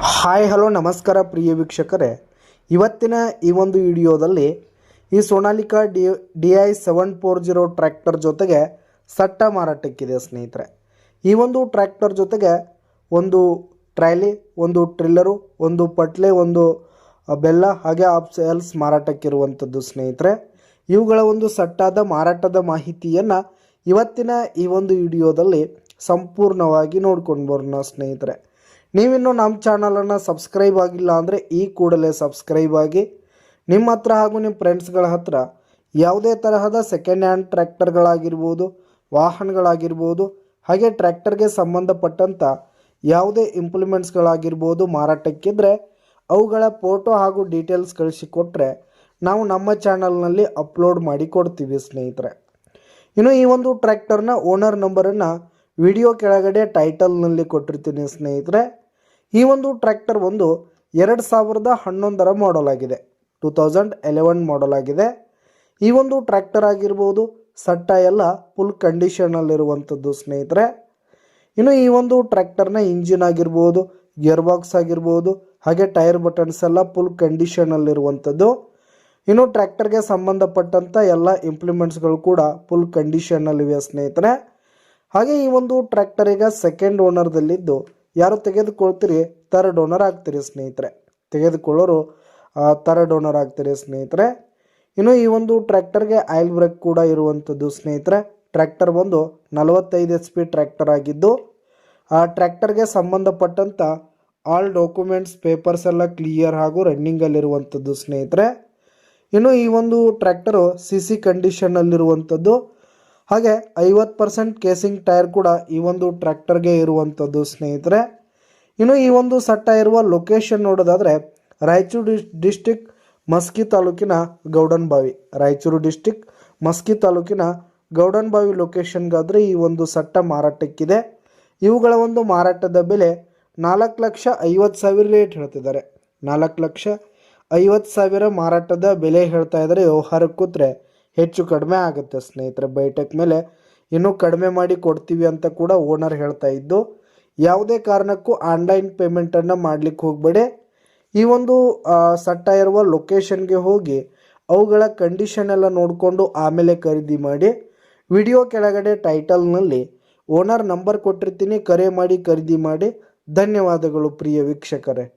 Hi hello ನಮಸ್ಕಾರ ಪ್ರಿಯ ವೀಕ್ಷಕರೇ, ಇವತ್ತಿನ ಈ ಒಂದು ವಿಡಿಯೋದಲ್ಲಿ ಈ ಸೋನಾಲಿಕಾ DI 740 ಟ್ರ್ಯಾಕ್ಟರ್ ಜೊತೆಗೆ ಸಟ್ಟ ಮಾರಾಟಕ್ಕಿದೆ ಸ್ನೇಹಿತರೆ. ಈ ಒಂದು ಟ್ರ್ಯಾಕ್ಟರ್ ಜೊತೆಗೆ ಒಂದು ಟ್ರಾಲಿ, ಒಂದು ಟ್ರಿಲ್ಲರು, ಒಂದು ಪಟ್ಲೆ, ಒಂದು ಬೆಲ್ಲ ಹಾಗೆ ಆಫ್ ಸೇಲ್ಸ್ ಮಾರಾಟಕ್ಕಿರುವಂಥದ್ದು ಸ್ನೇಹಿತರೆ. ಇವುಗಳ ಒಂದು ಸಟ್ಟಾದ ಮಾರಾಟದ ಮಾಹಿತಿಯನ್ನು ಇವತ್ತಿನ ಈ ಒಂದು ವಿಡಿಯೋದಲ್ಲಿ ಸಂಪೂರ್ಣವಾಗಿ ನೋಡ್ಕೊಂಡು ಬರೋಣ ಸ್ನೇಹಿತರೆ. ನೀವಿನ್ನೂ ನಮ್ಮ ಚಾನಲನ್ನು ಸಬ್ಸ್ಕ್ರೈಬ್ ಆಗಿಲ್ಲ ಅಂದರೆ ಈ ಕೂಡಲೇ ಸಬ್ಸ್ಕ್ರೈಬ್ ಆಗಿ, ನಿಮ್ಮ ಹತ್ರ ಹಾಗೂ ನಿಮ್ಮ ಫ್ರೆಂಡ್ಸ್ಗಳ ಹತ್ರ ಯಾವುದೇ ತರಹದ ಸೆಕೆಂಡ್ ಹ್ಯಾಂಡ್ ಟ್ರ್ಯಾಕ್ಟರ್ಗಳಾಗಿರ್ಬೋದು, ವಾಹನಗಳಾಗಿರ್ಬೋದು, ಹಾಗೆ ಟ್ರ್ಯಾಕ್ಟರ್ಗೆ ಸಂಬಂಧಪಟ್ಟಂಥ ಯಾವುದೇ ಇಂಪ್ಲಿಮೆಂಟ್ಸ್ಗಳಾಗಿರ್ಬೋದು ಮಾರಾಟಕ್ಕಿದ್ರೆ ಅವುಗಳ ಫೋಟೋ ಹಾಗೂ ಡೀಟೇಲ್ಸ್ ಕಳಿಸಿಕೊಟ್ರೆ ನಾವು ನಮ್ಮ ಚಾನಲ್ನಲ್ಲಿ ಅಪ್ಲೋಡ್ ಮಾಡಿ ಕೊಡ್ತೀವಿ ಸ್ನೇಹಿತರೆ. ಇನ್ನು ಈ ಒಂದು ಟ್ರ್ಯಾಕ್ಟರ್ನ ಓನರ್ ನಂಬರನ್ನು ವಿಡಿಯೋ ಕೆಳಗಡೆ ಟೈಟಲ್ನಲ್ಲಿ ಕೊಟ್ಟಿರ್ತೀನಿ ಸ್ನೇಹಿತರೆ. ಈ ಒಂದು ಟ್ರ್ಯಾಕ್ಟರ್ ಒಂದು 2011 ಮಾಡಲ್ ಆಗಿದೆ, 2011 ಮಾಡಲ್ ಆಗಿದೆ. ಈ ಒಂದು ಟ್ರ್ಯಾಕ್ಟರ್ ಆಗಿರ್ಬೋದು, ಸಟ್ಟ ಎಲ್ಲ ಫುಲ್ ಕಂಡೀಷನಲ್ಲಿರುವಂಥದ್ದು ಸ್ನೇಹಿತರೆ. ಇನ್ನು ಈ ಒಂದು ಟ್ರ್ಯಾಕ್ಟರ್ನ ಇಂಜಿನ್ ಆಗಿರ್ಬೋದು, ಗೇರ್ ಬಾಕ್ಸ್ ಆಗಿರ್ಬೋದು, ಹಾಗೆ ಟೈರ್ ಬಟನ್ಸ್ ಎಲ್ಲ ಫುಲ್ ಕಂಡೀಷನಲ್ಲಿರುವಂಥದ್ದು. ಇನ್ನು ಟ್ರ್ಯಾಕ್ಟರ್ಗೆ ಸಂಬಂಧಪಟ್ಟಂಥ ಎಲ್ಲ ಇಂಪ್ಲಿಮೆಂಟ್ಸ್ಗಳು ಕೂಡ ಫುಲ್ ಕಂಡೀಷನಲ್ಲಿವೆ ಸ್ನೇಹಿತರೆ. ಹಾಗೆ ಈ ಒಂದು ಟ್ರ್ಯಾಕ್ಟರ್ ಈಗ ಸೆಕೆಂಡ್ ಓನರ್ದಲ್ಲಿದ್ದು, ಯಾರು ತೆಗೆದುಕೊಳ್ತೀರಿ ಥರ್ಡ್ ಓನರ್ ಆಗ್ತೀರಿ ಸ್ನೇಹಿತರೆ. ತೆಗೆದುಕೊಳ್ಳೋರು ಥರ್ಡ್ ಓನರ್ ಆಗ್ತೀರಿ ಸ್ನೇಹಿತರೆ. ಇನ್ನು ಈ ಒಂದು ಟ್ರ್ಯಾಕ್ಟರ್ಗೆ ಆಯಿಲ್ ಬ್ರೇಕ್ ಕೂಡ ಇರುವಂಥದ್ದು ಸ್ನೇಹಿತರೆ. ಟ್ರ್ಯಾಕ್ಟರ್ ಒಂದು 45 HP ಟ್ರ್ಯಾಕ್ಟರ್ ಆಗಿದ್ದು, ಆ ಟ್ರ್ಯಾಕ್ಟರ್ಗೆ ಸಂಬಂಧಪಟ್ಟಂಥ ಆಲ್ ಡಾಕ್ಯುಮೆಂಟ್ಸ್ ಪೇಪರ್ಸ್ ಎಲ್ಲ ಕ್ಲಿಯರ್ ಹಾಗೂ ರನ್ನಿಂಗಲ್ಲಿರುವಂಥದ್ದು ಸ್ನೇಹಿತರೆ. ಇನ್ನು ಈ ಒಂದು ಟ್ರ್ಯಾಕ್ಟರು CC ಕಂಡೀಷನ್ನಲ್ಲಿರುವಂಥದ್ದು. ಹಾಗೆ 50% ಕೇಸಿಂಗ್ ಟೈರ್ ಕೂಡ ಈ ಒಂದು ಟ್ರ್ಯಾಕ್ಟರ್ಗೆ ಇರುವಂಥದ್ದು ಸ್ನೇಹಿತರೆ. ಇನ್ನು ಈ ಒಂದು ಸಟ್ಟ ಇರುವ ಲೊಕೇಶನ್ ನೋಡೋದಾದರೆ ರಾಯಚೂರು ಡಿಸ್ಟಿಕ್ ಮಸ್ಕಿ ತಾಲೂಕಿನ ಗೌಡನಬಾವಿ, ರಾಯಚೂರು ಡಿಸ್ಟಿಕ್ ಮಸ್ಕಿ ತಾಲೂಕಿನ ಗೌಡನಬಾವಿ ಲೊಕೇಶನ್ಗಾದರೆ ಈ ಒಂದು ಸಟ್ಟ ಮಾರಾಟಕ್ಕಿದೆ. ಇವುಗಳ ಒಂದು ಮಾರಾಟದ ಬೆಲೆ 4,50,000 ರೇಟ್ ಹೇಳ್ತಿದ್ದಾರೆ. 4,50,000 ಮಾರಾಟದ ಬೆಲೆ ಹೇಳ್ತಾ ಇದ್ದಾರೆ. ವ್ಯವಹಾರಕ್ಕೆ ಕೂತ್ರೆ ಹೆಚ್ಚು ಕಡಿಮೆ ಆಗುತ್ತೆ ಸ್ನೇಹಿತರೆ. ಬೈಟೆಕ್ ಮೇಲೆ ಇನ್ನೂ ಕಡಿಮೆ ಮಾಡಿ ಕೊಡ್ತೀವಿ ಅಂತ ಕೂಡ ಓನರ್ ಹೇಳ್ತಾ ಇದ್ದು, ಯಾವುದೇ ಕಾರಣಕ್ಕೂ ಆನ್ಲೈನ್ ಪೇಮೆಂಟನ್ನು ಮಾಡಲಿಕ್ಕೆ ಹೋಗಬೇಡಿ. ಈ ಒಂದು ಸಟ್ಟ ಇರುವ ಲೊಕೇಶನ್ಗೆ ಹೋಗಿ ಅವುಗಳ ಕಂಡೀಷನ್ ಎಲ್ಲ ನೋಡಿಕೊಂಡು ಆಮೇಲೆ ಖರೀದಿ ಮಾಡಿ. ವಿಡಿಯೋ ಕೆಳಗಡೆ ಟೈಟಲ್ನಲ್ಲಿ ಓನರ್ ನಂಬರ್ ಕೊಟ್ಟಿರ್ತೀನಿ, ಕರೆ ಮಾಡಿ ಖರೀದಿ ಮಾಡಿ. ಧನ್ಯವಾದಗಳು ಪ್ರಿಯ ವೀಕ್ಷಕರೇ.